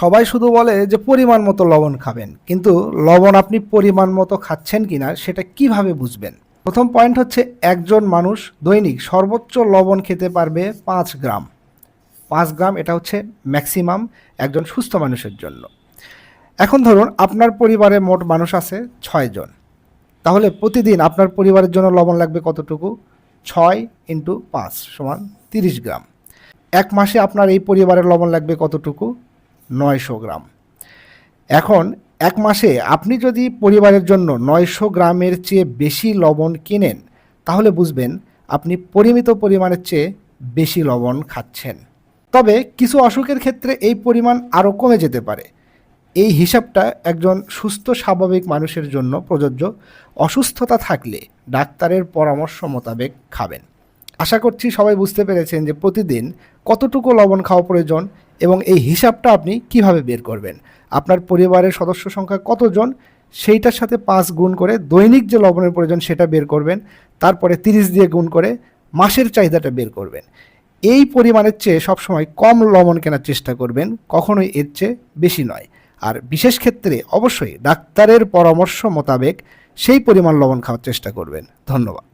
সবাই শুধু বলে যে পরিমাণ মতো লবণ খাবেন, কিন্তু লবণ আপনি পরিমাণ মতো খাচ্ছেন কিনা সেটা কিভাবে বুঝবেন? প্রথম পয়েন্ট হচ্ছে, একজন মানুষ দৈনিক সর্বোচ্চ লবণ খেতে পারবে 5 গ্রাম। 5 গ্রাম এটা হচ্ছে ম্যাক্সিমাম একজন সুস্থ মানুষের জন্য। এখন ধরুন আপনার পরিবারে মোট মানুষ আছে 6 জন, তাহলে প্রতিদিন আপনার পরিবারের জন্য লবণ লাগবে কতটুকু? 6 × 5 = 30 গ্রাম। এক মাসে আপনার এই পরিবারের লবণ লাগবে কতটুকু? 900 গ্রাম। এখন এক মাসে আপনি যদি পরিবারের জন্য 900 গ্রামের চেয়ে বেশি লবণ কিনেন, তাহলে বুঝবেন আপনি পরিমিত পরিমাণের চেয়ে বেশি লবণ খাচ্ছেন। তবে কিছু অসুখের ক্ষেত্রে এই পরিমাণ আরও কমে যেতে পারে। এই হিসাবটা একজন সুস্থ স্বাভাবিক মানুষের জন্য প্রযোজ্য। অসুস্থতা থাকলে ডাক্তারের পরামর্শ মোতাবেক খাবেন। আশা করছি সবাই বুঝতে পেরেছেন যে প্রতিদিন কতটুকু লবণ খাওয়া প্রয়োজন এবং এই হিসাবটা আপনি কিভাবে বের করবেন। আপনার পরিবারের সদস্য সংখ্যা কতজন সেইটার সাথে 5 গুণ করে দৈনিক যে লবণের প্রয়োজন সেটা বের করবেন। তারপরে 30 দিয়ে গুণ করে মাসের চাহিদাটা বের করবেন। এই পরিমাণের চেয়ে সবসময় কম লবণ কেনার চেষ্টা করবেন, কখনোই এর চেয়ে বেশি নয়। আর বিশেষ ক্ষেত্রে অবশ্যই ডাক্তারের পরামর্শ মোতাবেক সেই পরিমাণ লবণ খাওয়ার চেষ্টা করবেন। ধন্যবাদ।